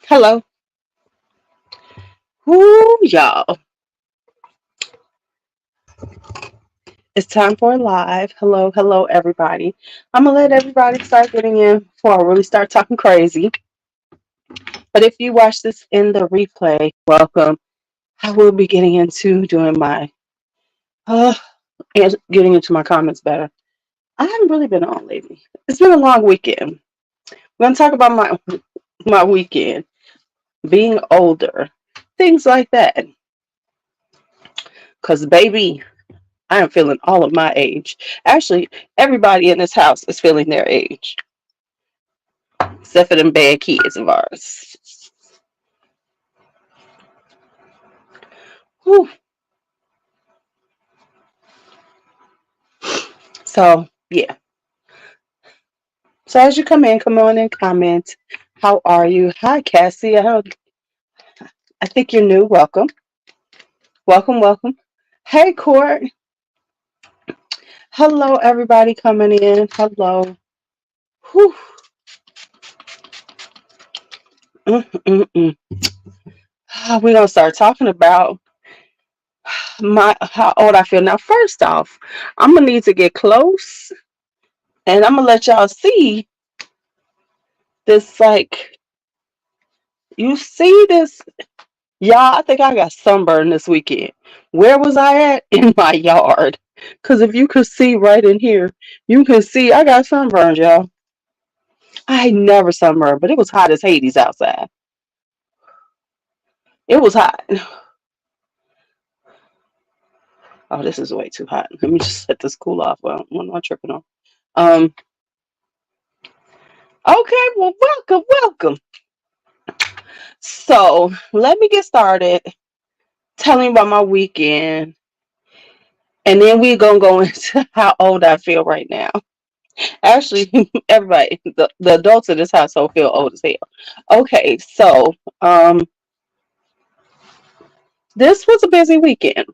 Hello. Woo, y'all. It's time for a live. Hello, hello, everybody. I'm going to let everybody start getting in before I really start talking crazy. But if you watch this in the replay, welcome. I will be getting into doing my, uh, and getting into my comments better. I haven't really been on lately. It's been a long weekend. We're going to talk about my weekend, being older, things like that. Because, baby, I am feeling all of my age. Actually, everybody in this house is feeling their age, except for them bad kids of ours. Whew. So, yeah. So, as you come on and comment. How are you? Hi, Cassie. I think you're new. Welcome. Welcome, welcome. Hey, Court. Hello, everybody coming in. Hello. Whew. Mm-mm-mm. We're going to start talking about how old I feel. Now, first off, I'm going to need to get close and I'm going to let y'all see this. Like, you see this? Y'all, I think I got sunburned this weekend. Where was I at? In my yard. Because if you could see right in here, you can see I got sunburned, y'all. I ain't never sunburned, but it was hot as Hades outside. It was hot. Oh, this is way too hot. Let me just set this cool off. Well, what am I tripping on? Um, okay, well, welcome, welcome. So let me get started telling about my weekend, and then we're gonna go into how old I feel right now. Actually, everybody, the adults in this household feel old as hell. Okay, so this was a busy weekend.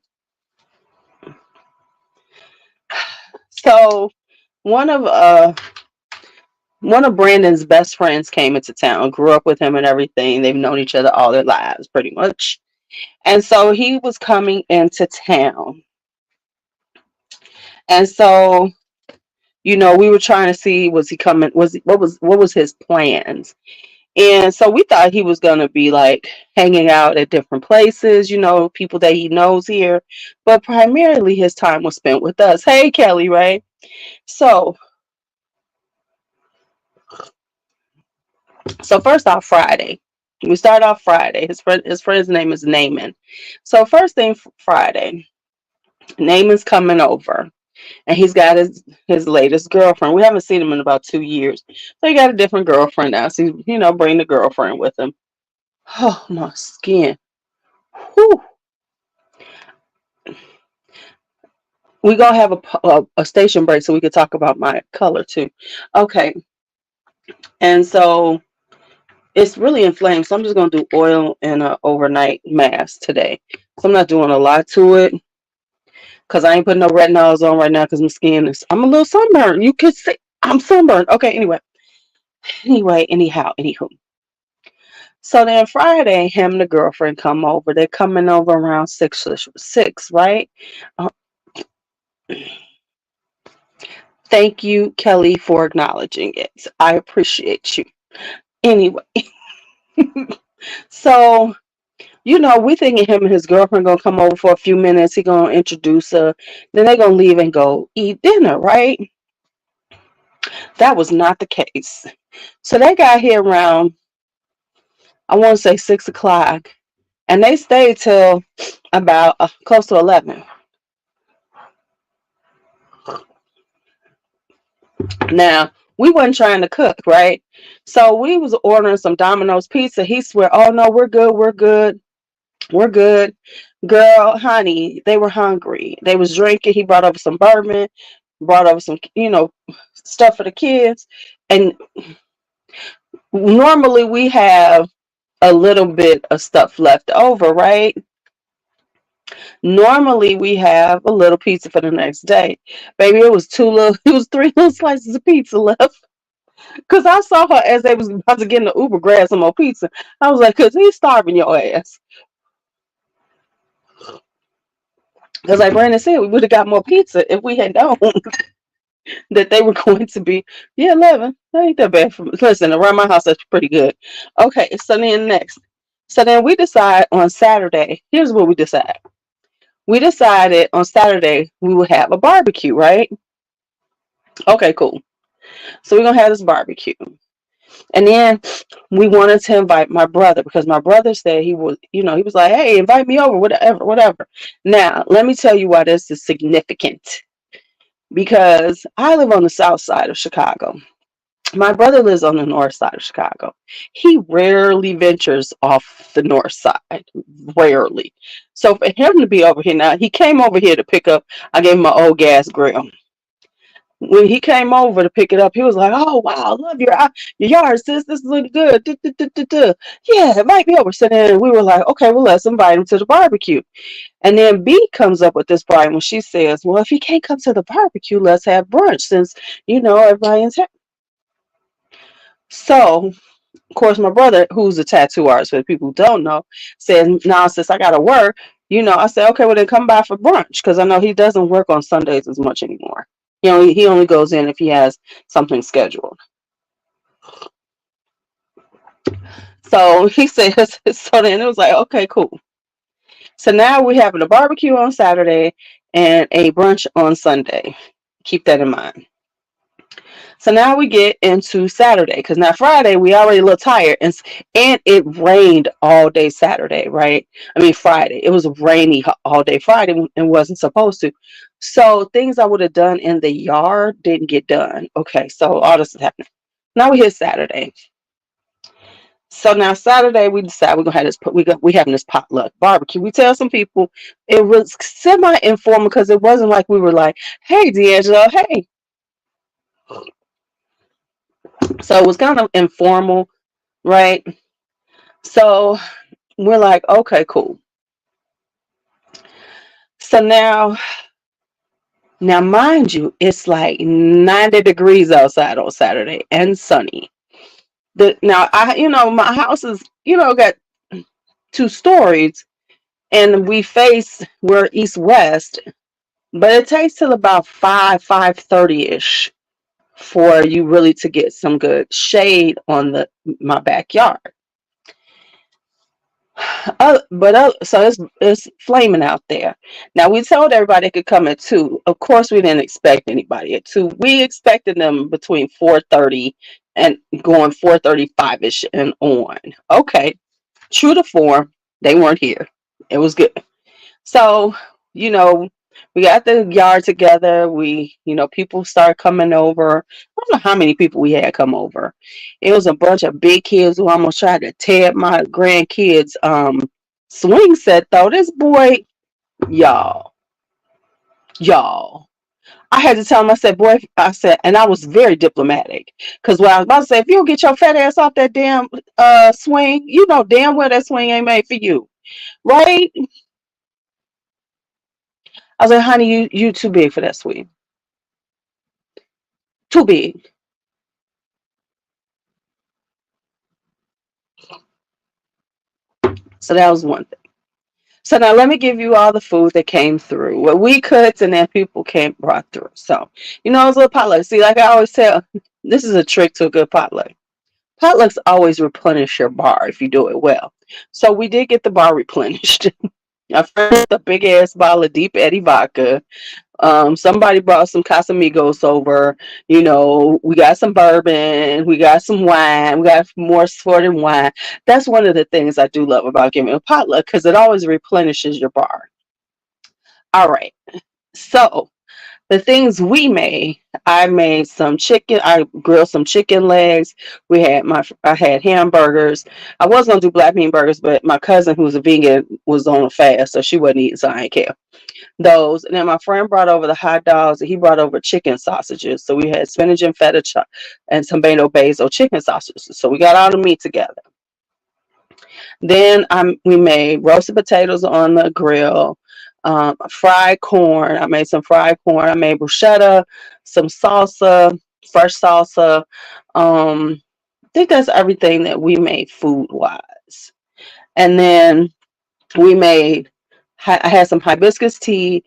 So one of Brandon's best friends came into town, grew up with him and everything. They've known each other all their lives, pretty much. And so he was coming into town. And so, we were trying to see, was he coming, what was his plans? And so we thought he was going to be like hanging out at different places, people that he knows here. But primarily his time was spent with us. Hey, Kelly, right? So first off, Friday. We start off Friday. His friend's name is Naaman. So first thing Friday, Naaman's coming over. And he's got his latest girlfriend. We haven't seen him in about 2 years. So he got a different girlfriend now. So, bring the girlfriend with him. Oh, my skin. Whew. We're going to have a station break so we could talk about my color too. Okay. And so it's really inflamed. So I'm just going to do oil and an overnight mask today. So I'm not doing a lot to it because I ain't putting no retinols on right now because my skin I'm a little sunburned. You can see I'm sunburned. Okay. Anywho. So then Friday, him and the girlfriend come over. They're coming over around 6, right? Uh, Thank you, Kelly, for acknowledging it. I appreciate you. Anyway, so we thinking him and his girlfriend gonna come over for a few minutes. He gonna introduce her. Then they gonna leave and go eat dinner, right? That was not the case. So they got here around, I want to say 6 o'clock, and they stayed till about close to 11. Now, we wasn't trying to cook, right? So we was ordering some Domino's pizza. He swear, oh no, we're good, we're good, we're good. Girl, honey, they were hungry. They was drinking. He brought over some bourbon, brought over some, stuff for the kids. And normally we have a little bit of stuff left over, right? Normally we have a little pizza for the next day. Baby, it was 3 little slices of pizza left. Because I saw her as they was about to get in the Uber, grab some more pizza. I was like, because he's starving your ass. Because like Brandon said, we would have got more pizza if we had known that they were going to be, yeah, 11. That ain't that bad. Listen, around my house, that's pretty good. Okay, so then next. So then we decide on Saturday. Here's what we decide. We decided on Saturday we would have a barbecue, right? Okay, cool. So we're going to have this barbecue. And then we wanted to invite my brother because my brother said he was, he was like, hey, invite me over, whatever, whatever. Now, let me tell you why this is significant. Because I live on the south side of Chicago. My brother lives on the north side of Chicago. He rarely ventures off the north side. Rarely. So for him to be over here now, he came over here to pick up, I gave him my old gas grill. When he came over to pick it up, he was like, "Oh wow, I love your yard, sis. This is looking good. Duh, duh, duh, duh, duh. Yeah, it might be over." So then we were like, "Okay, well let's invite him to the barbecue." And then B comes up with this part when she says, "Well, if he can't come to the barbecue, let's have brunch since everybody's here." So of course, my brother, who's a tattoo artist, for the people who don't know, said, "Nah, sis, I gotta work." I said, "Okay, well then come by for brunch," because I know he doesn't work on Sundays as much anymore. He only goes in if he has something scheduled. So he says, so then it was like, okay, cool. So now we're having a barbecue on Saturday and a brunch on Sunday. Keep that in mind. So now we get into Saturday because now Friday we already a little tired and it rained all day Saturday, right? I mean Friday. It was rainy all day Friday and wasn't supposed to. So things I would have done in the yard didn't get done. Okay, so all this is happening. Now we hit Saturday. So now Saturday we decide we're gonna have this. We having this potluck barbecue. We tell some people it was semi informal because it wasn't like we were like, "Hey D'Angelo, hey." So it was kind of informal, right? So we're like, okay, cool. So now mind you, it's like 90 degrees outside on Saturday and sunny. Now my house is got 2 stories and we're east west. But it takes till about 5:30 ish for you really to get some good shade on my backyard. So it's flaming out there. Now we told everybody they could come at 2. Of course, we didn't expect anybody at 2. We expected them between 4:30 and going 4:35 ish and on. Okay, true to form, they weren't here. It was good. So, you know, we got the yard together. People started coming over. I don't know how many people we had come over. It was a bunch of big kids who almost tried to tear my grandkids' swing set though. This boy, y'all, y'all. I had to tell him, I said, boy, I said, and I was very diplomatic. Because what I was about to say, if you don't get your fat ass off that damn swing, you know damn well that swing ain't made for you. Right? I was like, honey, you too big for that swing. Too big. So that was one thing. So now let me give you all the food that came through. What we cooked and then people came brought through. So, it was a little potluck. See, like I always tell, this is a trick to a good potluck. Potlucks always replenish your bar if you do it well. So we did get the bar replenished. I found a big ass bottle of Deep Eddy vodka. Somebody brought some Casamigos over. We got some bourbon, we got some wine, we got more sport and wine. That's one of the things I do love about giving a potluck because it always replenishes your bar. All right. So the things we made, I made some chicken. I grilled some chicken legs. I had hamburgers. I was gonna do black bean burgers, but my cousin who's a vegan was on a fast, so she wasn't eating, so I didn't care. Those. And then my friend brought over the hot dogs and he brought over chicken sausages. So we had spinach and feta and tomato basil chicken sausages. So we got all the meat together. Then we made roasted potatoes on the grill, fried corn. I made some fried corn. I made bruschetta, some salsa, fresh salsa. I think that's everything that we made food wise. And then we made, I had some hibiscus tea.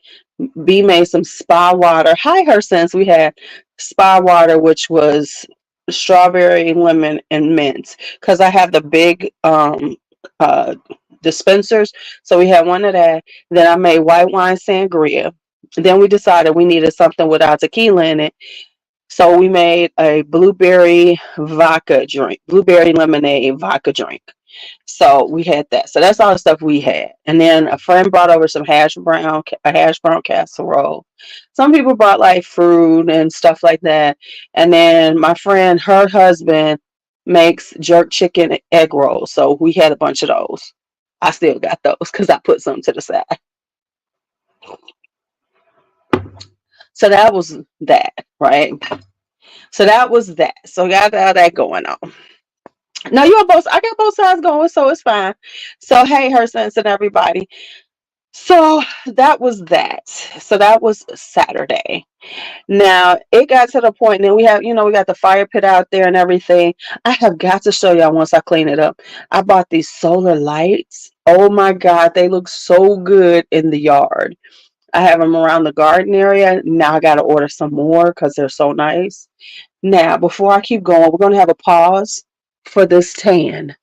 B made some spa water. Hi, her sense. We had spa water, which was strawberry, lemon, and mint. Because I have the big uh, dispensers. So we had one of that. Then I made white wine sangria. Then we decided we needed something without tequila in it. So we made a blueberry vodka drink, blueberry lemonade vodka drink. So we had that. So that's all the stuff we had. And then a friend brought over some a hash brown casserole. Some people brought like fruit and stuff like that. And then my friend, her husband makes jerk chicken egg rolls. So we had a bunch of those. I still got those because I put some to the side. So that was that, right? So that was that. So got all that going on. Now you have both. I got both sides going, so it's fine. So hey, her sense and everybody. So that was that. So that was Saturday. Now it got to the point. Then we have, we got the fire pit out there and everything. I have got to show y'all once I clean it up. I bought these solar lights. Oh my God, they look so good in the yard. I have them around the garden area. Now I got to order some more because they're so nice. Now, before I keep going, we're going to have a pause for this tan.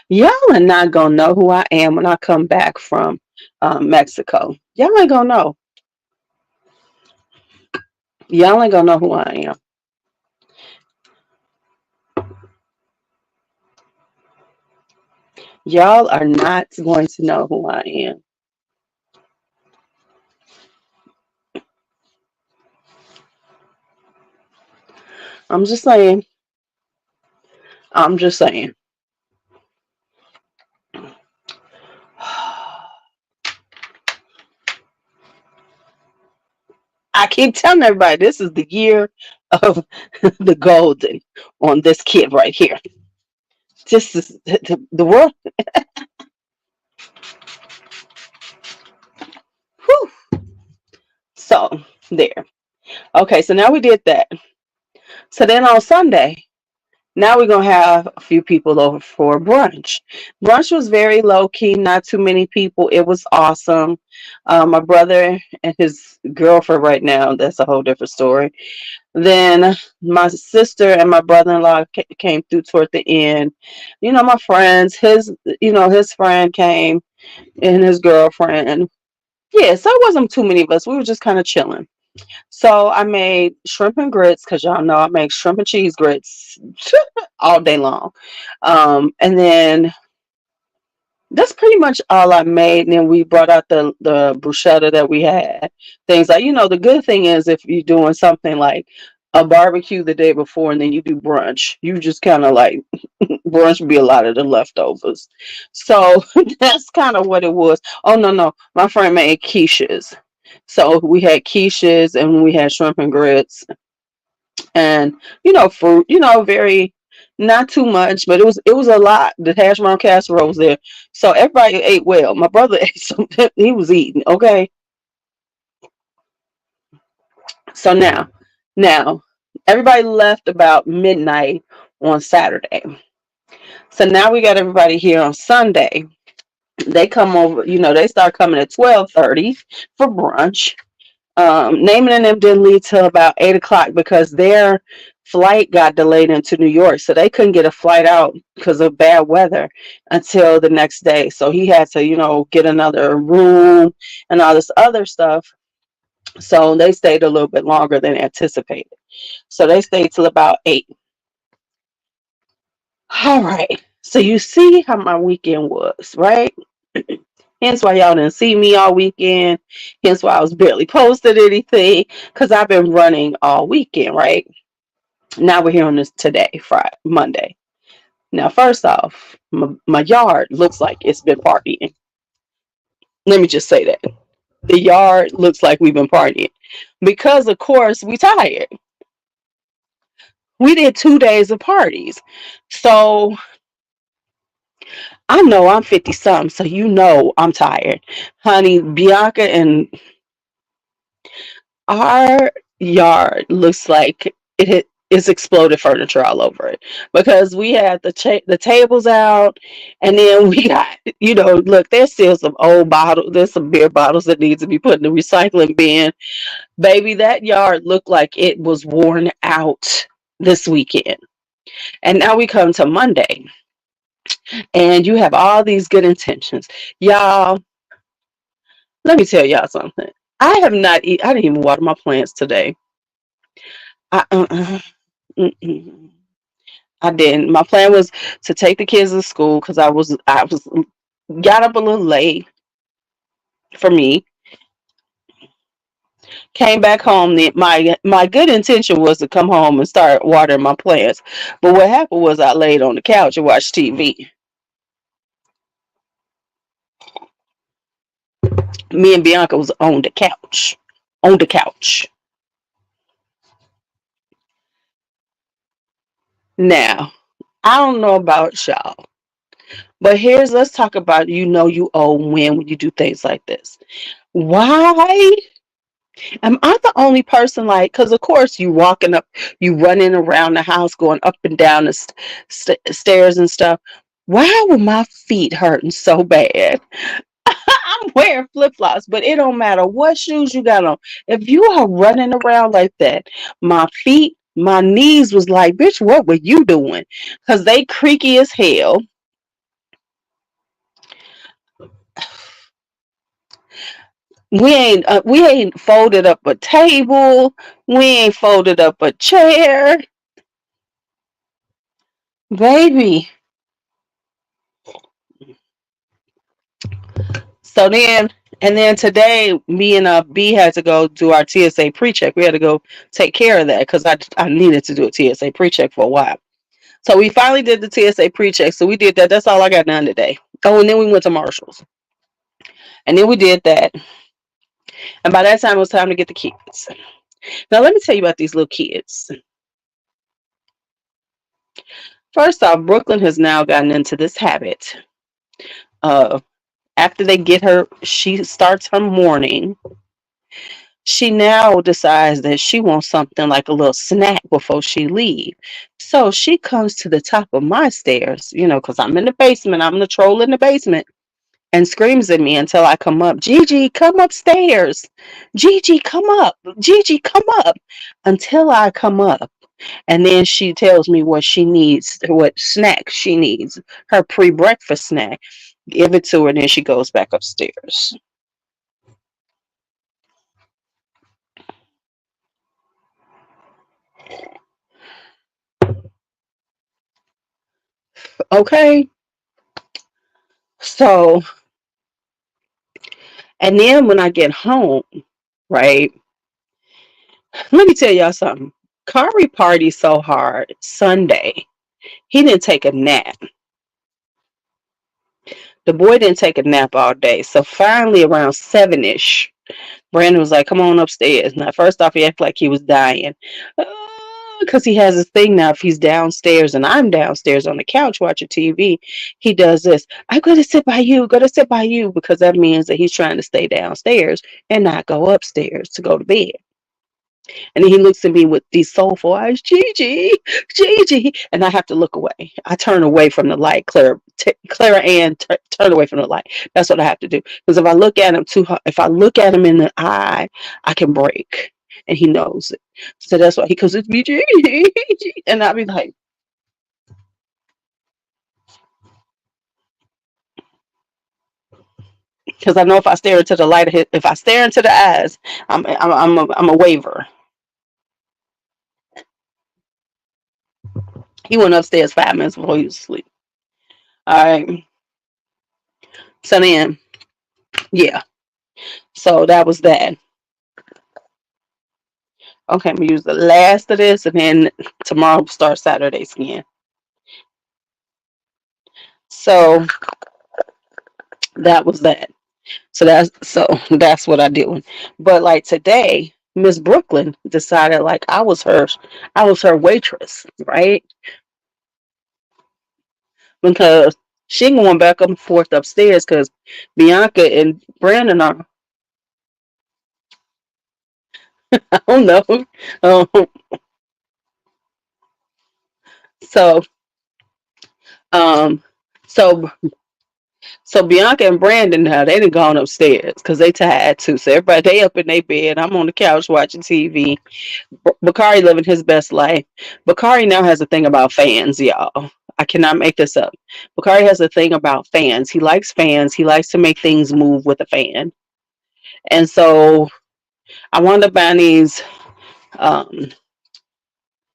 Y'all are not going to know who I am when I come back from Mexico. Y'all ain't going to know. Y'all ain't going to know who I am. Y'all are not going to know who I am. I'm just saying. I'm just saying. I keep telling everybody this is the year of the golden on this kid right here. This is the world. Whew. So there. Okay, so now we did that. So then on Sunday, now we're gonna have a few people over for brunch. Brunch was very low key, not too many people. It was awesome. My brother and his girlfriend right now, that's a whole different story. Then my sister and my brother-in-law came through toward the end. My friends, his friend came and his girlfriend. Yeah, so it wasn't too many of us. We were just kind of chilling. So I made shrimp and grits because y'all know I make shrimp and cheese grits all day long. And then that's pretty much all I made. And then we brought out the bruschetta that we had. Things like, the good thing is if you're doing something like a barbecue the day before and then you do brunch, you just kind of like brunch would be a lot of the leftovers. So that's kind of what it was. Oh, no, no. My friend made quiches. So we had quiches and we had shrimp and grits and fruit, very not too much, but it was a lot. The hash brown casserole was there, so everybody ate well. My brother ate something; he was eating. Okay, so now everybody left about midnight on Saturday. So now we got everybody here on Sunday. They come over, they start coming at 12:30 for brunch. Naming and them didn't leave till about 8 o'clock because their flight got delayed into New York, so they couldn't get a flight out because of bad weather until the next day. So he had to, get another room and all this other stuff. So they stayed a little bit longer than anticipated. So they stayed till about 8. All right. So you see how my weekend was, right? Hence why y'all didn't see me all weekend. Hence why I was barely posted anything because I've been running all weekend, right? Now we're here on this today, Friday, Monday. Now, first off, my yard looks like it's been partying. Let me just say that. The yard looks like we've been partying because, of course, we tired. We did 2 days of parties. So I know I'm 50 something, so I'm tired. Honey, Bianca and our yard looks like it's exploded furniture all over it, because we had the tables out, and then we got, look, there's still some old bottles, there's some beer bottles that need to be put in the recycling bin. Baby, that yard looked like it was worn out this weekend. And now we come to Monday, and you have all these good intentions. Y'all, let me tell y'all something. I didn't even water my plants today. I, mm-mm. I didn't. My plan was to take the kids to school, because I was got up a little late for me. Came back home. My good intention was to come home and start watering my plants. But what happened was I laid on the couch and watched TV. Me and Bianca was on the couch. On the couch. Now, I don't know about y'all, but let's talk about, you own when you do things like this. Why am I the only person, like, because of course you running around the house, going up and down the stairs and stuff. Why were my feet hurting so bad? I'm wearing flip flops, but it don't matter what shoes you got on. If you are running around like that, my knees was like, bitch, what were you doing? Because they creaky as hell. We ain't folded up a table. We ain't folded up a chair, baby. So then, and then today, me and B had to go do our TSA pre-check. We had to go take care of that, because I needed to do a TSA pre-check for a while. So we finally did the TSA pre-check. So we did that. That's all I got done today. Oh, and then we went to Marshall's, and then we did that. And by that time, it was time to get the kids. Now, let me tell you about these little kids. First off, Brooklyn has now gotten into this habit of, after they get her, she starts her morning. She now decides that she wants something like a little snack before she leave. So she comes to the top of my stairs, because I'm in the basement. I'm the troll in the basement, and screams at me until I come up. Gigi, come upstairs. Gigi, come up. Gigi, come up. Until I come up. And then she tells me what she needs, what snack she needs, her pre-breakfast snack. Give it to her, and then she goes back upstairs. Okay. So, and then when I get home, right, let me tell y'all something. Kari partied so hard Sunday, he didn't take a nap. The boy didn't take a nap all day. So finally, around 7-ish, Brandon was like, come on upstairs. Now, first off, he acted like he was dying. Because he has this thing now. If he's downstairs and I'm downstairs on the couch watching TV, he does this. I'm going to sit by you, going to sit by you, because that means that he's trying to stay downstairs and not go upstairs to go to bed. And then he looks at me with these soulful eyes, Gigi, Gigi, and I have to look away. I turn away from the light. Clara Ann, turn away from the light. That's what I have to do. Because if I look at him too hard, if I look at him in the eye, I can break, and he knows it. So that's why he goes, it's me, Gigi, and I'll be like, because I know if I stare into the light, if I stare into the eyes, I'm a waver. He went upstairs 5 minutes before he was asleep. All right. So then, yeah. So that was that. Okay, I'm gonna use the last of this, and then tomorrow we'll start Saturdays again. So that was that. So that's what I did. But like today, Miss Brooklyn decided like I was her waitress, right? Because she going back up and forth upstairs because Bianca and Brandon are. I don't know. Um, so, um, so So Bianca and Brandon now they done gone upstairs because they tired too. So everybody they up in their bed. I'm on the couch watching TV. Bakari living his best life. Bakari now has a thing about fans, y'all. I cannot make this up. Bakari has a thing about fans. He likes fans. He likes to make things move with a fan. And so I wound up buying these um,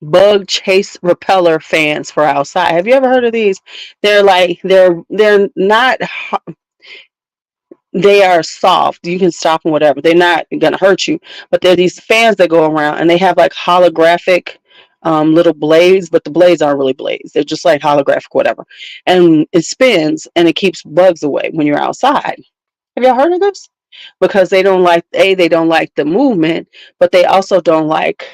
bug chase repeller fans for outside. Have you ever heard of these? They're like they're not they are soft. You can stop them, whatever. They're not gonna hurt you. But they're these fans that go around, and they have like holographic little blades, but the blades aren't really blades. They're just like holographic, whatever. And it spins and it keeps bugs away when you're outside. Have y'all heard of this? Because they don't like they don't like the movement, but they also don't like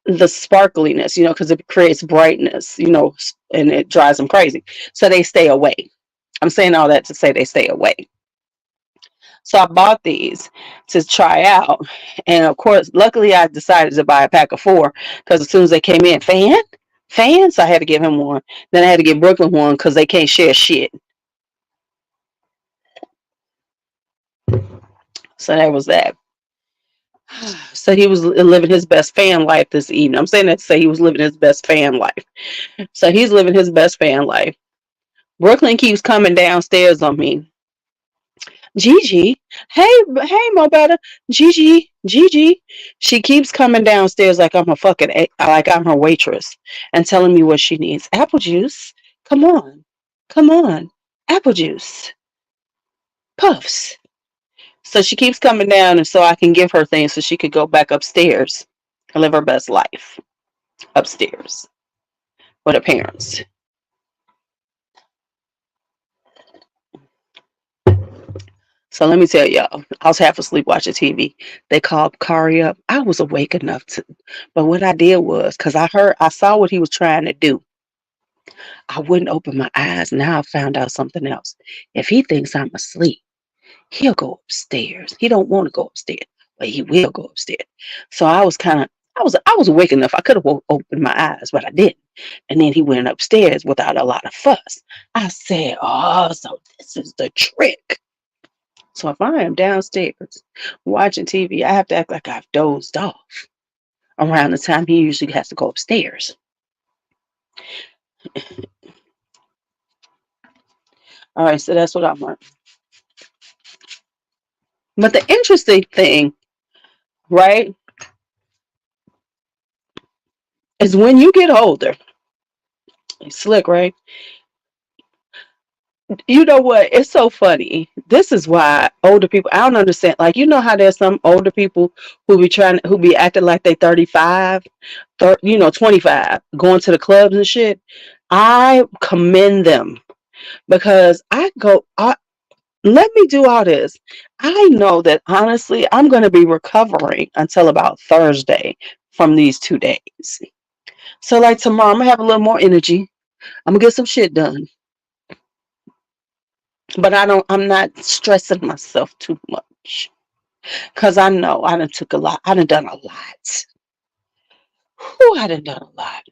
the sparkliness, because it creates brightness, and it drives them crazy. So they stay away. I'm saying all that to say they stay away. So I bought these to try out. And of course, luckily I decided to buy a pack of 4 because as soon as they came in, fans, I had to give him one. Then I had to give Brooklyn one because they can't share shit. So that was that. So he was living his best fan life this evening. I'm saying that to say he was living his best fan life. So he's living his best fan life. Brooklyn keeps coming downstairs on me. Gigi, hey, Mo better. Gigi. She keeps coming downstairs like I'm like I'm her waitress and telling me what she needs. Apple juice. Come on. Apple juice. Puffs. So she keeps coming down, and so I can give her things so she could go back upstairs and live her best life upstairs with her parents. So let me tell y'all, I was half asleep watching TV. They called Kari up. I was awake enough to, but what I did was, because I saw what he was trying to do. I wouldn't open my eyes. Now I found out something else. If he thinks I'm asleep, he'll go upstairs. He don't want to go upstairs, but he will go upstairs. So I was awake enough. I could have opened my eyes, but I didn't. And then he went upstairs without a lot of fuss. I said, "Oh, so this is the trick." So if I am downstairs watching TV, I have to act like I've dozed off around the time he usually has to go upstairs. All right, so that's what I learned. But the interesting thing, right, is when you get older, it's slick, right? You know what? It's so funny. This is why older people, I don't understand. Like, how there's some older people who be acting like they 35, 25, going to the clubs and shit. I commend them because let me do all this. I know that honestly, I'm going to be recovering until about Thursday from these 2 days. So like tomorrow, I'm going to have a little more energy. I'm going to get some shit done. But I'm not stressing myself too much because I know I done took a lot. I done done a lot. Whew, I done done a lot.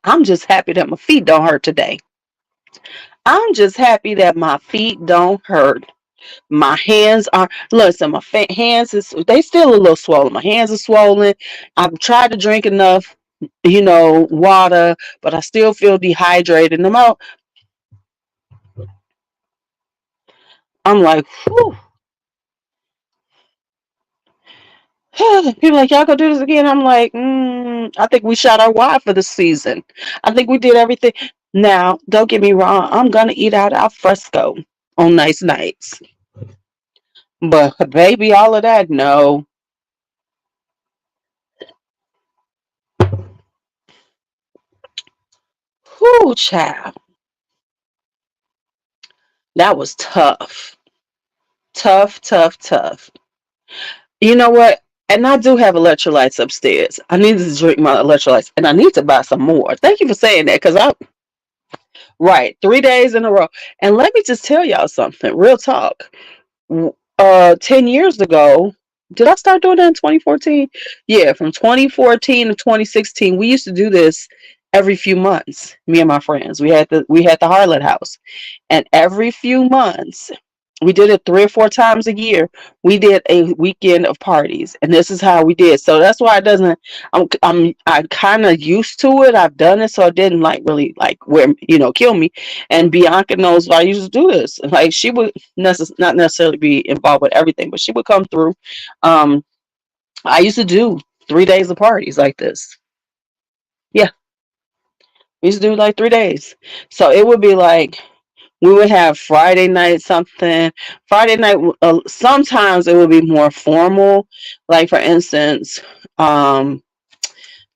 I'm just happy that my feet don't hurt today. I'm just happy that my feet don't hurt. My hands are, listen, hands they still a little swollen. My hands are swollen. I've tried to drink enough, water, but I still feel dehydrated. I'm like, whew. People like, y'all gonna do this again? I'm like, I think we shot our wad for the season. I think we did everything. Now, don't get me wrong, I'm gonna eat out al fresco on nice nights. But baby, all of that, no. Whoo, child. That was tough. Tough, tough, tough. You know what? And I do have electrolytes upstairs. I need to drink my electrolytes and I need to buy some more. Thank you for saying that because Right, 3 days in a row. And let me just tell y'all something, real talk. 10 years ago, did I start doing that in 2014? Yeah, from 2014 to 2016, we used to do this every few months. Me and my friends, we had the Harlot House, and every few months, we did it 3 or 4 times a year. We did a weekend of parties, and this is how we did. So that's why it doesn't. I kind of used to it. I've done it, so it didn't like really like where kill me. And Bianca knows why I used to do this. Like she would not necessarily be involved with everything, but she would come through. Um, I used to do 3 days of parties like this. Yeah, we used to do like 3 days. So it would be like we would have Friday night something. Friday night, sometimes it would be more formal. Like for instance, um,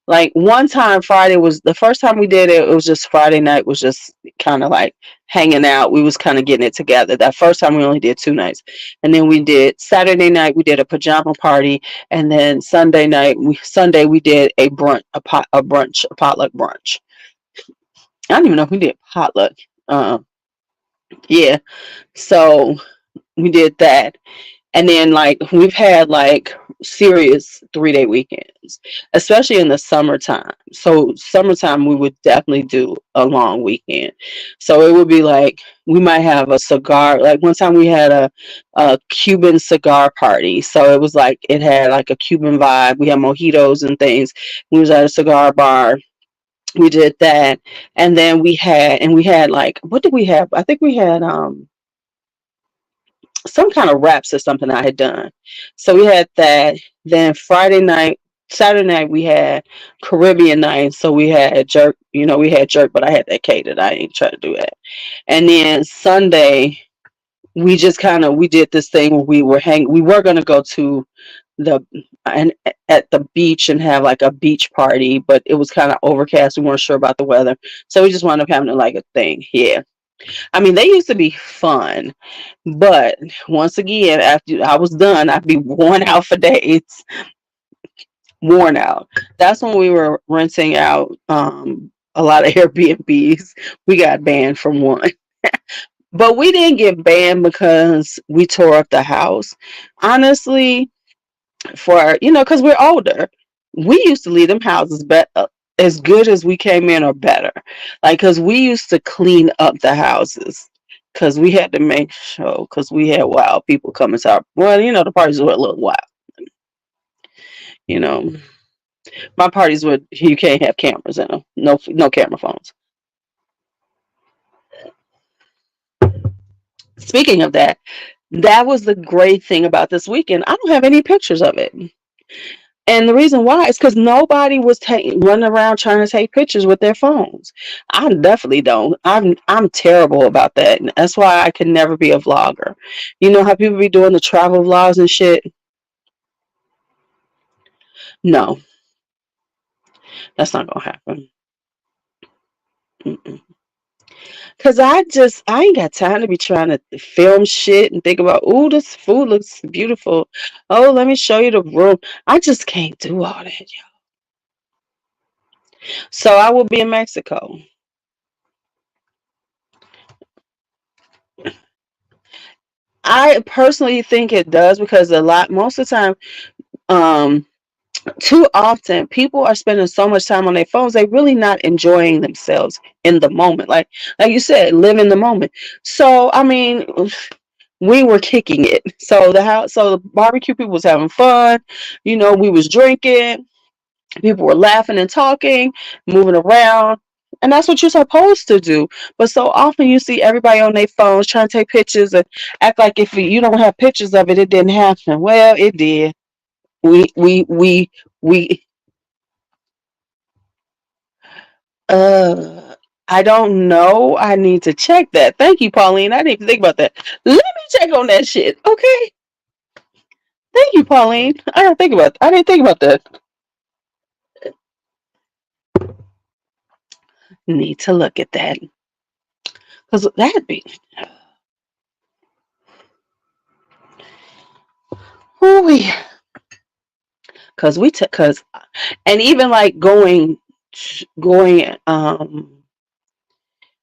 like one time Friday was the first time we did it. It was just Friday night was just kind of like hanging out. We was kind of getting it together. That first time we only did 2 nights, and then we did Saturday night. We did a pajama party, and then Sunday we did a brunch, a potluck brunch. I don't even know if we did potluck. Yeah, so we did that. And then like we've had like serious 3 day weekends, especially in the summertime. So summertime we would definitely do a long weekend. So it would be like we might have a cigar. Like one time we had a Cuban cigar party. So it was like it had like a Cuban vibe. We had mojitos and things. We was at a cigar bar. We did that, and then we had like what did we have? I think we had some kind of wraps or something I had done. So we had that. Then Saturday night, we had Caribbean night. So we had jerk, we had jerk, but I had that catered. I ain't try to do that. And then Sunday, we did this thing where we were going to go to the, and at the beach and have like a beach party, but it was kind of overcast. We weren't sure about the weather. So we just wound up having like a thing. Yeah. I mean, they used to be fun, but once again, after I was done, I'd be worn out for days. Worn out. That's when we were renting out a lot of Airbnbs. We got banned from one. But we didn't get banned because we tore up the house. Honestly, because we're older, we used to leave them houses as good as we came in or better. Like, because we used to clean up the houses. Because we had to make sure, because we had wild people coming to the parties were a little wild. You know, my parties were, you can't have cameras in them. No, no camera phones. Speaking of that, that was the great thing about this weekend. I don't have any pictures of it. And the reason why is because nobody was running around trying to take pictures with their phones. I definitely don't. I'm terrible about that. And that's why I can never be a vlogger. You know how people be doing the travel vlogs and shit? No, that's not gonna happen. Mm-mm. Cause I ain't got time to be trying to film shit and think about, ooh, this food looks beautiful. Oh, let me show you the room. I just can't do all that, y'all. So I will be in Mexico. I personally think it does because most of the time, um, too often people are spending so much time on their phones, they really not enjoying themselves in the moment. Like you said, live in the moment. So I mean, we were kicking it. So the barbecue people was having fun. We was drinking. People were laughing and talking, moving around. And that's what you're supposed to do. But so often you see everybody on their phones trying to take pictures and act like if you don't have pictures of it, it didn't happen. Well, it did. We uh I don't know. I need to check that. Thank you, Pauline. I didn't even think about that. Let me check on that shit. Okay. Thank you, Pauline. I didn't think about that. Need to look at that. Because that'd be ooh, because and even like going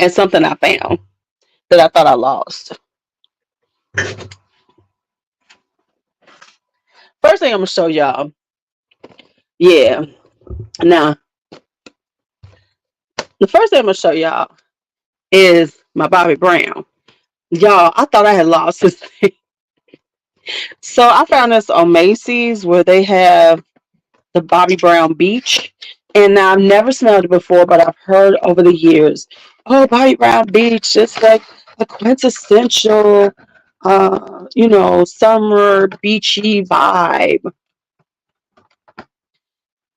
and something I found that I thought I lost. First thing I'm gonna show y'all. Yeah. Now, the first thing I'm gonna show y'all is my Bobby Brown. Y'all, I thought I had lost this thing. So I found this on Macy's where they have the Bobby Brown Beach. And now I've never smelled it before, but I've heard over the years, oh, Bobby Brown Beach, it's like a quintessential, summer beachy vibe.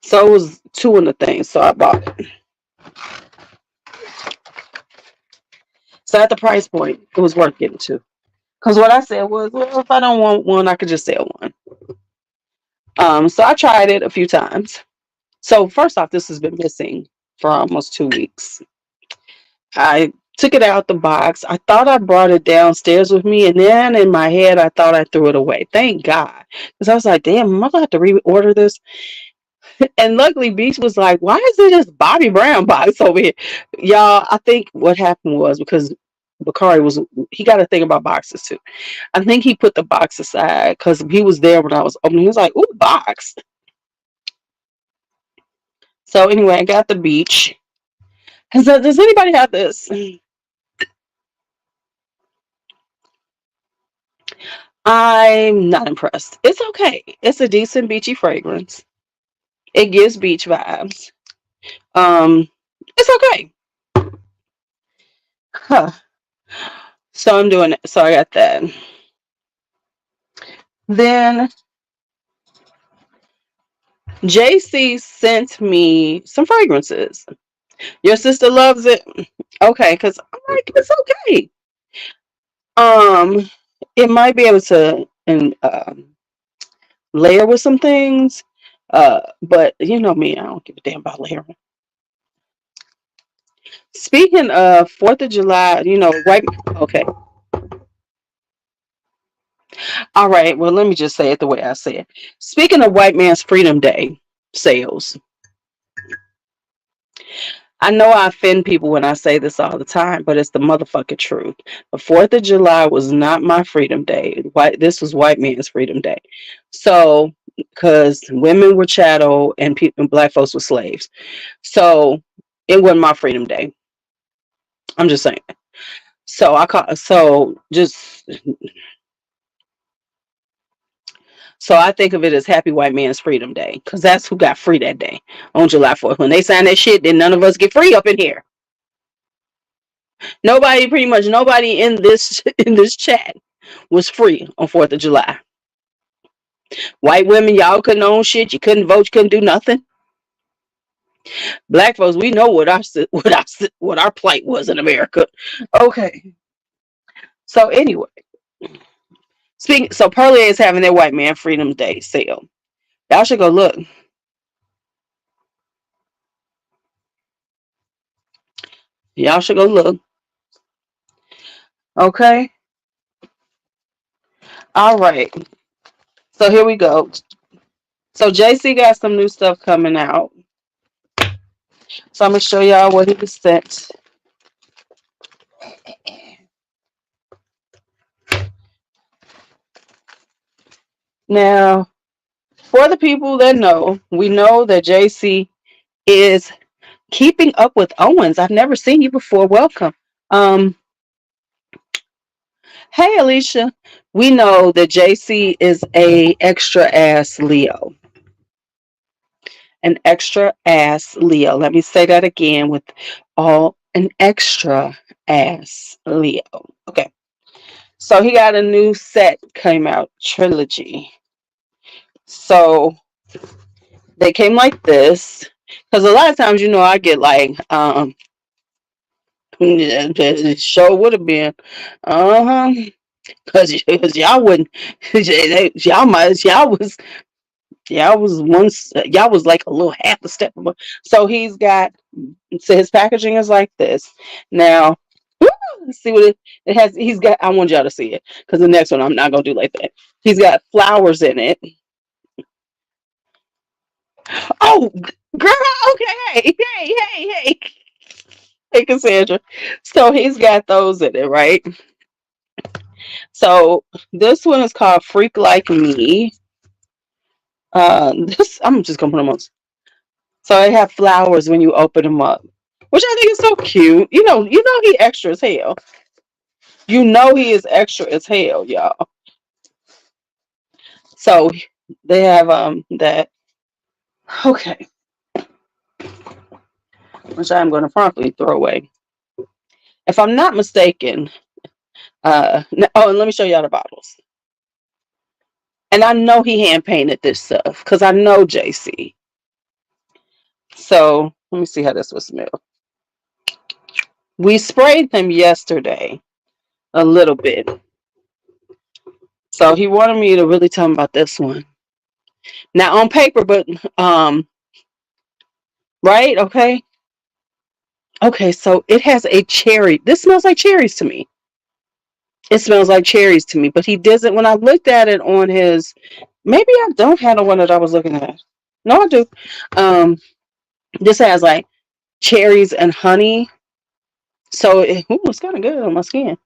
So it was two in the thing, so I bought it. So at the price point, it was worth getting two. Because what I said was, well, if I don't want one, I could just sell one. So I tried it a few times. So first off, this has been missing for almost 2 weeks. I took it out the box. I thought I brought it downstairs with me, and then in my head, I thought I threw it away. Thank God, because I was like, "Damn, am I gonna have to reorder this?" And luckily, Beach was like, "Why is it this Bobby Brown box over here, y'all?" I think what happened was because Bakari he got a thing about boxes too. I think he put the box aside because he was there when I was opening. He was like, "Ooh, box." So anyway, I got the Beach. Does anybody have this? I'm not impressed. It's okay. It's a decent beachy fragrance. It gives beach vibes. It's okay. Huh. So I'm doing it. So I got that. Then JC sent me some fragrances. Your sister loves it. Okay, because I'm like, it's okay. Um, it might be able to layer with some things. But you know me, I don't give a damn about layering. Speaking of 4th of July, right? Okay. All right. Well, let me just say it the way I say it. Speaking of White Man's Freedom Day sales, I know I offend people when I say this all the time, but it's the motherfucking truth. The 4th of July was not my Freedom Day. This was White Man's Freedom Day. So, because women were chattel and black folks were slaves. So, it wasn't my Freedom Day. I'm just saying. So I think of it as Happy White Man's Freedom Day because that's who got free that day on July 4th. When they signed that shit, then none of us get free up in here. Pretty much nobody in this in this chat was free on 4th of July. White women, y'all couldn't own shit. You couldn't vote. You couldn't do nothing. Black folks, we know what our plight was in America. Okay. So anyway, so Perlier is having their White Man Freedom Day sale. Y'all should go look. Y'all should go look. Okay. All right. So here we go. So JC got some new stuff coming out. So I'm gonna show y'all what he sent. Now, for the people that know, we know that JC is keeping up with Owens. I've never seen you before. Welcome. Hey Alicia. We know that JC is a extra ass Leo. An extra ass Leo. Let me say that again with an extra ass Leo. Okay. So he got a new set came out, trilogy. So they came like this. Because a lot of times, I get like, the show would have been, because y'all wouldn't, y'all was like a little half a step above. So so his packaging is like this. Now, let's see what it has. He's got, I want y'all to see it because the next one I'm not going to do like that. He's got flowers in it. Oh, girl, okay, hey. Hey, Cassandra. So he's got those in it, right? So this one is called Freak Like Me. This I'm just gonna put them on. So they have flowers when you open them up, which I think is so cute. You know he extra as hell. You know he is extra as hell, y'all. So they have that. Okay, which I'm going to promptly throw away. If I'm not mistaken, oh, and let me show y'all the bottles. And I know he hand painted this stuff because I know JC. So let me see how this would smell. We sprayed them yesterday a little bit. So he wanted me to really tell him about this one. Now on paper, but right, okay. Okay, so it has a cherry. This smells like cherries to me. It smells like cherries to me, but he doesn't. When I looked at it on his, maybe I don't have the one that I was looking at. No, I do. This has like cherries and honey, so it's kind of good on my skin.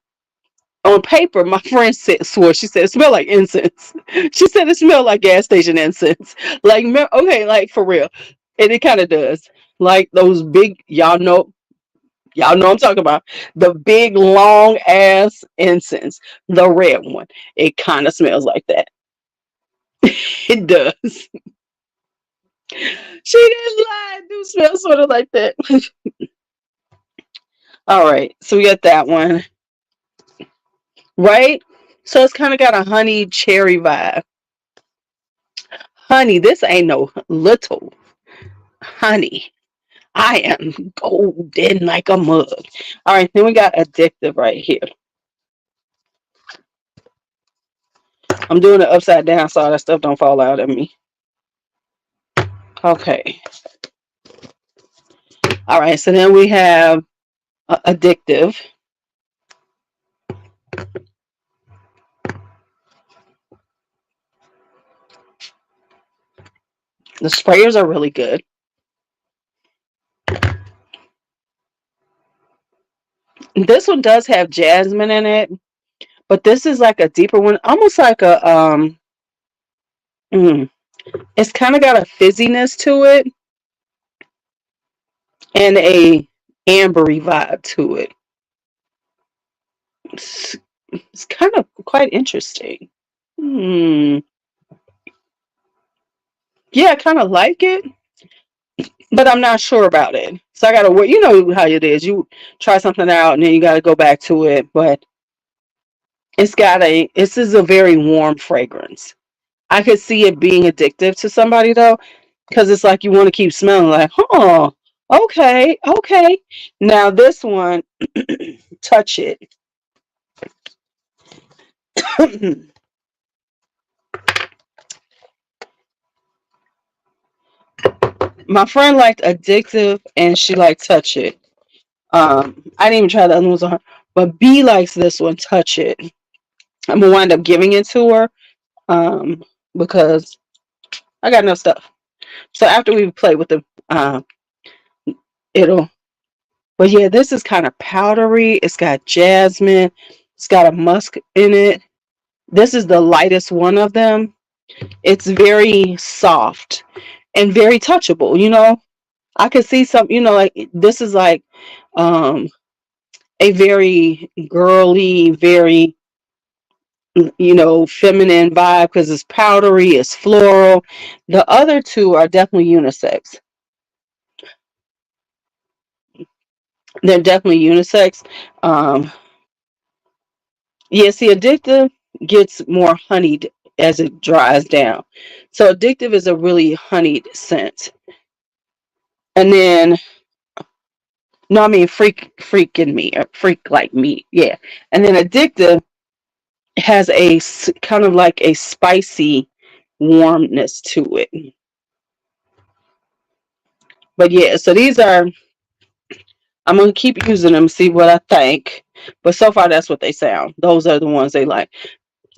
On paper, my friend swore. She said it smelled like incense. She said it smelled like gas station incense. Like, okay, like for real, and it kind of does. Like those big, y'all know I'm talking about the big long ass incense, the red one. It kind of smells like that. It does. She didn't lie. It do smell sort of like that. All right, so we got that one, right? So it's kind of got a honey cherry vibe. Honey, this ain't no little honey. I am golden like a mug. All right, then we got addictive right here. I'm doing it upside down so all that stuff don't fall out at me. Okay. All right, so then we have addictive. The sprayers are really good. This one does have jasmine in it, but this is like a deeper one, almost like a it's kind of got a fizziness to it and a ambery vibe to it. It's kind of quite interesting. Yeah, I kind of like it, but I'm not sure about it. So I gotta work. You know how it is. You try something out and then you gotta go back to it. But this is a very warm fragrance. I could see it being addictive to somebody though, because it's like you want to keep smelling like, oh, okay, okay. Now this one, touch it. My friend liked addictive and she liked touch it. I didn't even try the other ones on her, but B likes this one, touch it. I'm gonna wind up giving it to her, because I got enough stuff. So after we play with the, it'll. But yeah, this is kind of powdery. It's got jasmine. It's got a musk in it. This is the lightest one of them. It's very soft and very touchable. I could see some. Like this is like, a very girly, very feminine vibe because it's powdery, it's floral. The other two are definitely unisex. They're definitely unisex. Yeah, see, addictive gets more honeyed as it dries down. So addictive is a really honeyed scent. And then, no, I mean freaking me, or freak like me. Yeah. And then addictive has a kind of like a spicy warmness to it. But yeah, so these are, I'm gonna keep using them, see what I think. But so far, that's what they sound. Those are the ones they like.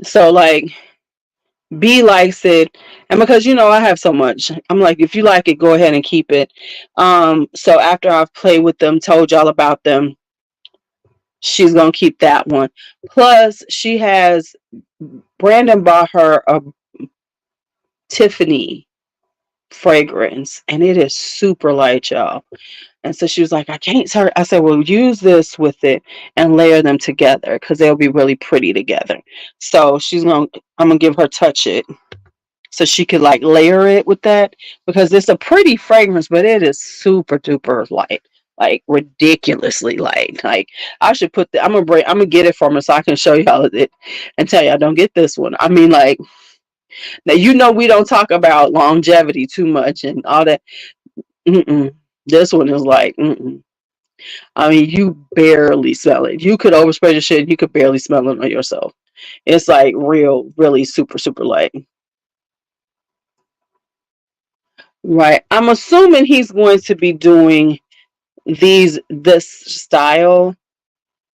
So like, B likes it, and because I have so much, I'm like, if you like it, go ahead and keep it. So after I've played with them, told y'all about them, she's gonna keep that one. Plus, Brandon bought her a Tiffany fragrance, and it is super light, y'all. And so she was like, I can't start. I said, well, use this with it and layer them together because they'll be really pretty together. So I'm gonna give her Touch It so she could like layer it with that because it's a pretty fragrance, but it is super duper light, like ridiculously light. Like I should I'm gonna get it from her so I can show y'all it and tell y'all don't get this one. I mean, like now we don't talk about longevity too much and all that. Mm-mm. This one is like, mm-mm. I mean, you barely smell it. You could overspray your shit. You could barely smell it on yourself. It's like really super, super light. Right. I'm assuming he's going to be doing this style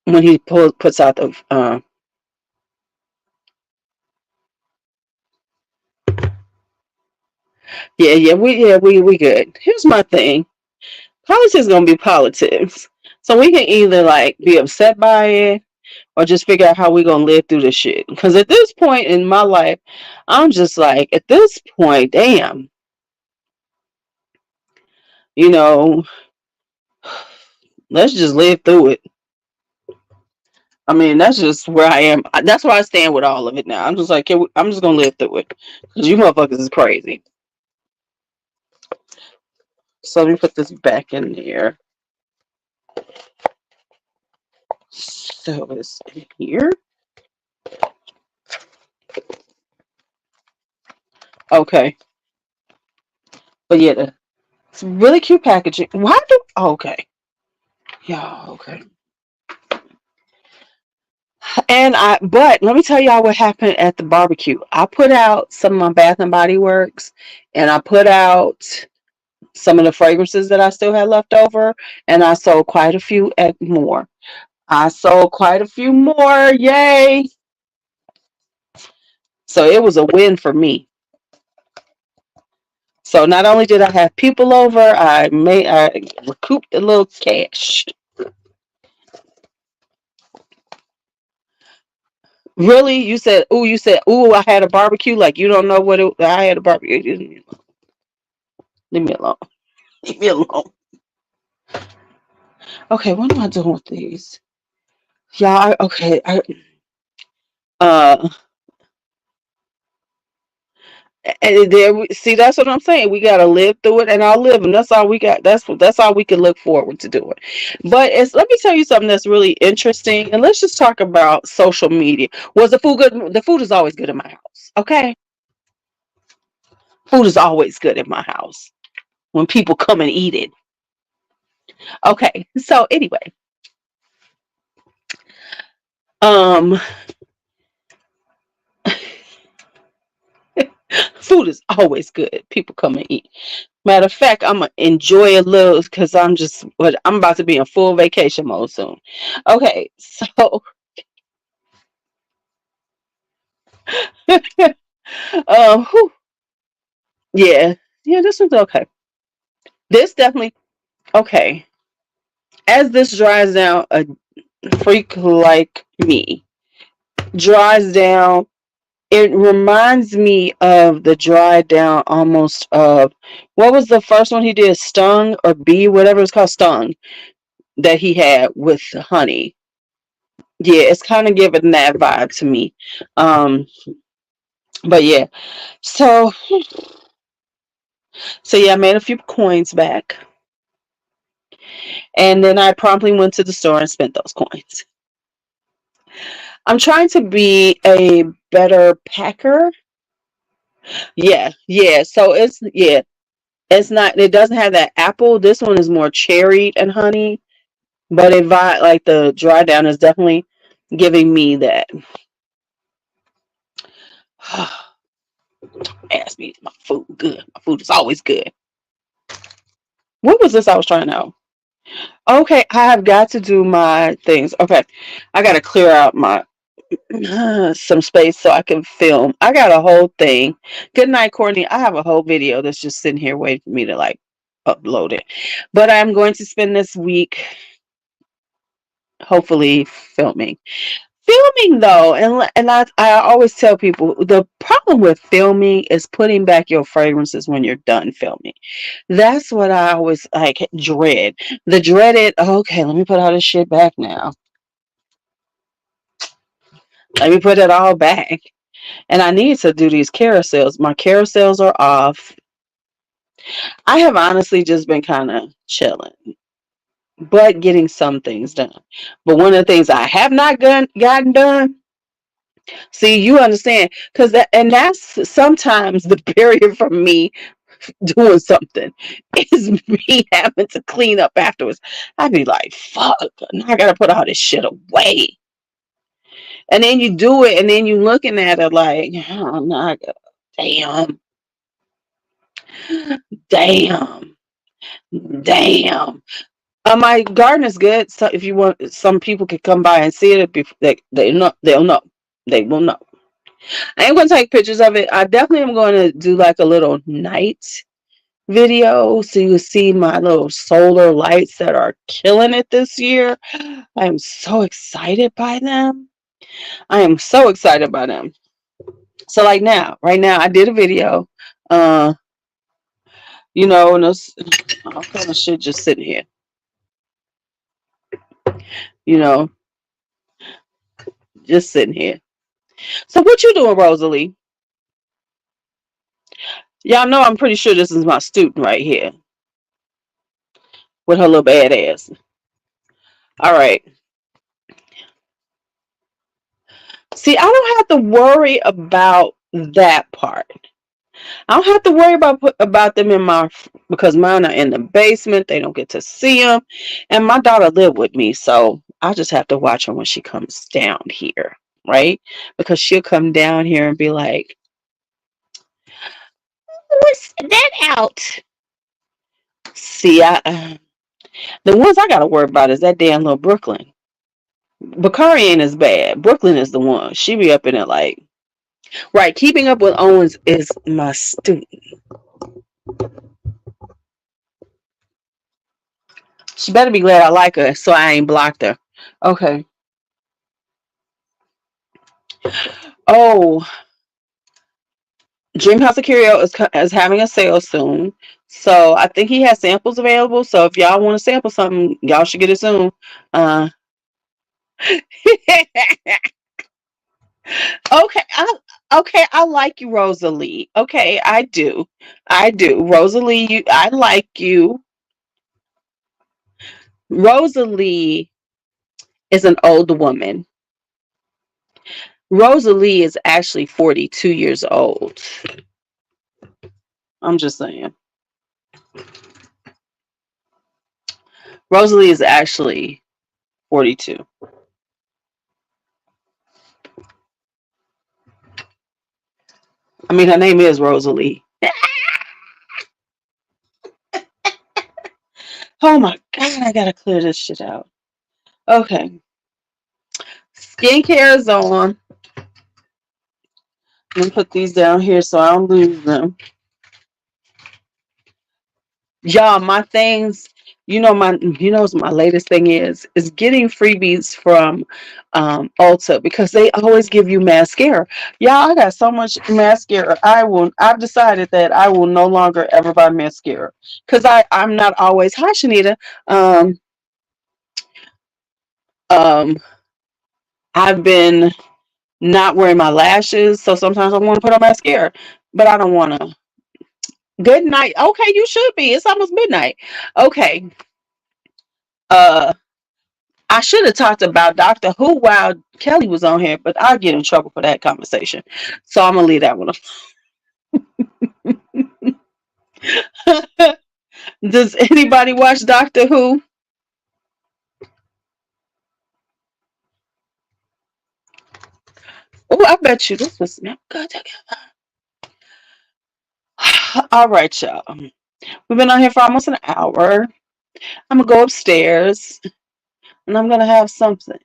when he puts out the. We good. Here's my thing. Politics is gonna be politics, so we can either like be upset by it or just figure out how we're gonna live through this shit. Because at this point in my life, I'm just like, at this point, damn, you know, let's just live through it. I mean, that's just where I am. That's where I stand with all of it now. I'm just like, I'm just gonna live through it because you motherfuckers is crazy. So let me put this back in there. So it's in here. Okay, but yeah, it's really cute packaging. Why do? Okay, yeah, okay. But let me tell y'all what happened at the barbecue. I put out some of my Bath and Body Works, and I put out some of the fragrances that I still had left over, and I sold quite a few more. I sold quite a few more. Yay! So it was a win for me. So not only did I have people over, I recouped a little cash. Really? You said, ooh, I had a barbecue. Like you don't know I had a barbecue. Leave me alone. Leave me alone. Okay, what am I doing with these? Yeah, okay. Uh, and see, that's what I'm saying. We gotta live through it, and I'll live, and that's all we got. That's all we can look forward to doing. But let me tell you something that's really interesting, and let's just talk about social media. Was the food good? The food is always good in my house. Okay, food is always good in my house when people come and eat it. Okay, so anyway, um, food is always good. People come and eat. Matter of fact, I'm gonna enjoy a little because I'm about to be in full vacation mode soon. Okay, so whew, yeah, yeah, this one's okay. This definitely okay. As this dries down, a freak like me dries down. It reminds me of the dry down almost of what was the first one he did, Stung or Bee, whatever it's called, Stung that he had with honey. Yeah, it's kind of giving that vibe to me. Um, but yeah, so yeah, I made a few coins back, and then I promptly went to the store and spent those coins. I'm trying to be a better packer. Yeah, yeah. So it's not. It doesn't have that apple. This one is more cherry and honey, but like the dry down is definitely giving me that. Ask me, my food good. My food is always good. What was this I was trying out? Okay, I have got to do my things. Okay, I got to clear out my some space so I can film. I got a whole thing. Good night, Courtney. I have a whole video that's just sitting here waiting for me to like upload it. But I'm going to spend this week hopefully filming. Filming though, and I always tell people the problem with filming is putting back your fragrances when you're done filming. That's what I always like dread. The dreaded, okay, let me put all this shit back now. Let me put it all back. And I need to do these carousels. My carousels are off. I have honestly just been kind of chilling, but getting some things done. But one of the things I have not gotten done, see, you understand, because that's sometimes the barrier for me doing something is me having to clean up afterwards. I'd be like, fuck, now I gotta put all this shit away. And then you do it, and then you looking at it like, oh, no, damn, damn, damn. My garden is good. So if you want, some people can come by and see it. They know, they'll know. They will know. I ain't gonna take pictures of it. I definitely am going to do like a little night video so you can see my little solar lights that are killing it this year. I am so excited by them. I am so excited by them. So like now, right now, I did a video. Uh, and this all kind of shit just sitting here. You know, just sitting here. So what you doing, Rosalie? Y'all know I'm pretty sure this is my student right here with her little bad ass. All right. See, I don't have to worry about that part. I don't have to worry about them in my because mine are in the basement. They don't get to see them, and my daughter live with me, so I just have to watch her when she comes down here, right? Because she'll come down here and be like, "What's that out?" See, the ones I gotta worry about is that damn little Brooklyn. Bakari ain't as bad. Brooklyn is the one. She be up in it like right. Keeping up with Owens is my student. She better be glad I like her, so I ain't blocked her. Okay. Oh, Dream House of Curio is having a sale soon, so I think he has samples available. So if y'all want to sample something, y'all should get it soon. Uh, okay, I like you, Rosalie. Okay, I do, Rosalie. I like you. Rosalie is an old woman. Rosalie is actually 42 years old. I'm just saying. Rosalie is actually 42. I mean, her name is Rosalie. Oh my God, I gotta clear this shit out. Okay. Skincare is on. Let me put these down here so I don't lose them. Y'all, my things, what my latest thing is getting freebies from Ulta because they always give you mascara. Y'all, I got so much mascara. I've decided that I will no longer ever buy mascara because I'm not always, hi Shanita. Um, um, I've been not wearing my lashes, so sometimes I want to put on mascara, but I don't want to. Good night. Okay, you should be. It's almost midnight. Okay. Uh, I should have talked about Doctor Who while Kelly was on here, but I'll get in trouble for that conversation. So I'm gonna leave that one alone. Does anybody watch Doctor Who? Oh, I bet you this was not good. All right, y'all. We've been on here for almost an hour. I'm gonna go upstairs and I'm gonna have something.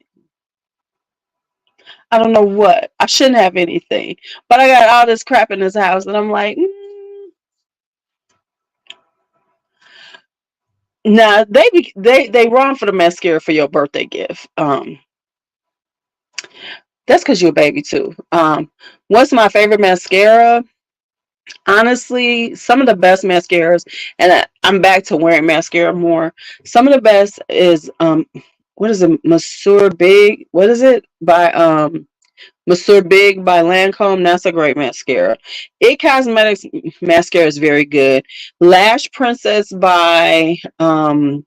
I don't know what. I shouldn't have anything, but I got all this crap in this house, and I'm like, nah. They run for the mascara for your birthday gift. That's because you're a baby too. What's my favorite mascara? Honestly, some of the best mascaras, and I'm back to wearing mascara more. Some of the best is what is it? Monsieur Big. What is it by Monsieur Big by Lancome? That's a great mascara. It Cosmetics mascara is very good. Lash Princess by who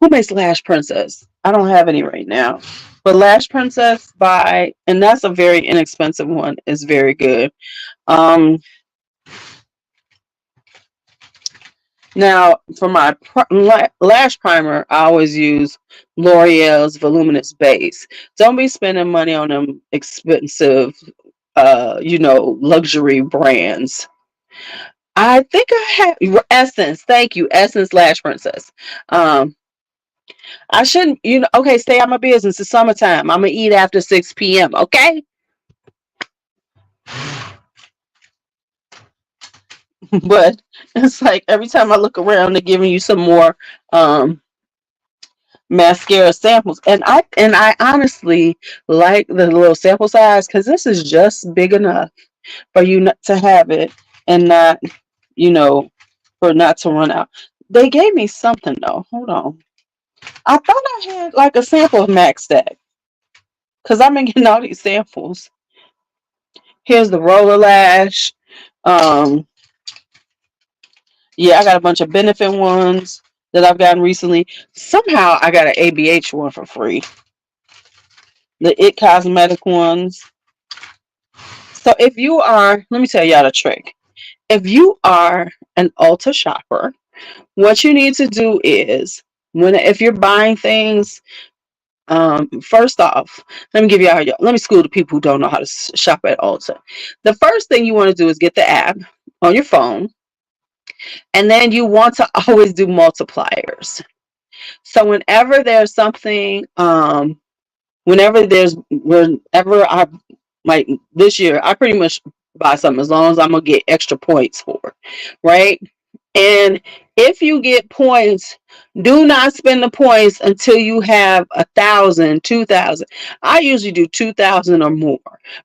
makes Lash Princess? I don't have any right now, but Lash Princess by, and that's a very inexpensive one. Is very good. Um, Now, for my lash primer, I always use L'Oreal's Voluminous Base. Don't be spending money on them expensive, luxury brands. I think I have Essence. Thank you, Essence Lash Princess. Um, I shouldn't, okay, stay out my business. It's summertime. I'm gonna eat after 6 p.m. Okay, but it's like every time I look around, they're giving you some more. Mascara samples, and I honestly like the little sample size because this is just big enough for you not to have it and not, you know for not to run out. They gave me something though. Hold on, I thought I had like a sample of Max Stack because I've been getting all these samples. Here's the roller lash. um yeah, I got a bunch of benefit ones that I've gotten recently. Somehow I got an ABH one for free, the It Cosmetic ones. So if you are, let me tell y'all the trick. If you are an Ulta shopper, what you need to do is if you're buying things, first off, let me school the people who don't know how to shop at Ulta. The first thing you want to do is get the app on your phone, and then you want to always do multipliers. So whenever I, like this year, I pretty much buy something as long as I'm gonna get extra points for it, right? And if you get points, do not spend the points until you have 1,000, 2,000. I usually do 2,000 or more,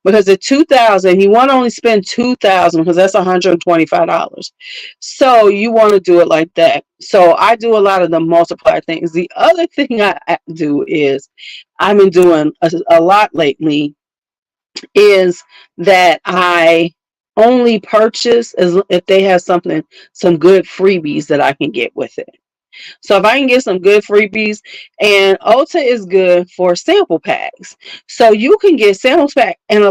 because at 2,000, you want to only spend 2,000 because that's $125. So you want to do it like that. So I do a lot of the multiplier things. The other thing I do is I've been doing a lot lately is that I only purchase as if they have some good freebies that I can get with it. So if I can get some good freebies, and Ulta is good for sample packs. So you can get samples pack, and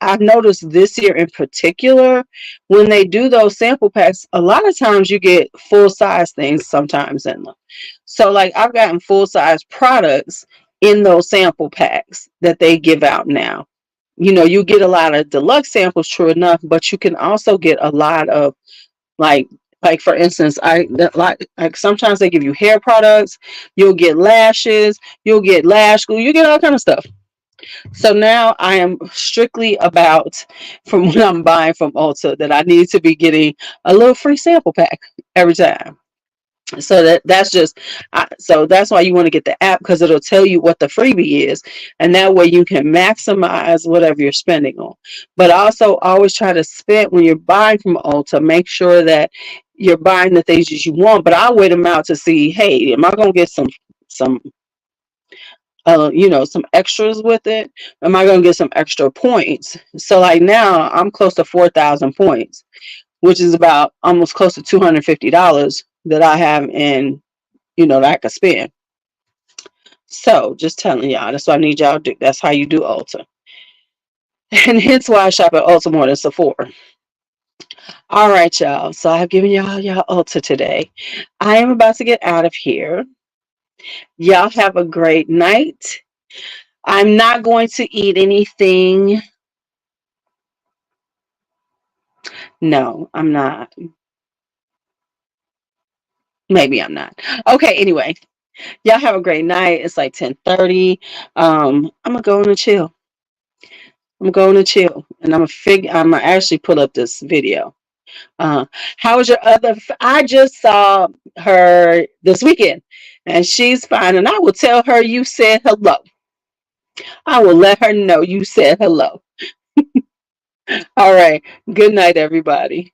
I've noticed this year in particular, when they do those sample packs, a lot of times you get full size things sometimes in them. So like I've gotten full size products in those sample packs that they give out now. You get a lot of deluxe samples, true enough, but you can also get a lot of, like for instance, like sometimes they give you hair products, you'll get lashes, you'll get lash glue, you get all kind of stuff. So now I am strictly about, from what I'm buying from Ulta, that I need to be getting a little free sample pack every time. So so that's why you want to get the app, because it'll tell you what the freebie is, and that way you can maximize whatever you're spending on. But also always try to spend, when you're buying from Ulta, make sure that you're buying the things that you want. But I wait them out to see, hey, am I gonna get some some extras with it? Am I gonna get some extra points? So like now I'm close to 4,000 points, which is about almost close to $250 that I have that I could spend. So just telling y'all, that's what I need y'all to do. That's how you do Ulta. And hence why I shop at Ulta more than Sephora. All right, y'all. So I've given y'all Ulta today. I am about to get out of here. Y'all have a great night. I'm not going to eat anything. No, I'm not. Maybe I'm not. Okay, anyway. Y'all have a great night. It's like 10:30. I'm gonna go and chill. I'm going to chill, and I'm gonna actually pull up this video. Uh, how was your other? I just saw her this weekend, and she's fine. And I will tell her you said hello. I will let her know you said hello. All right. Good night, everybody.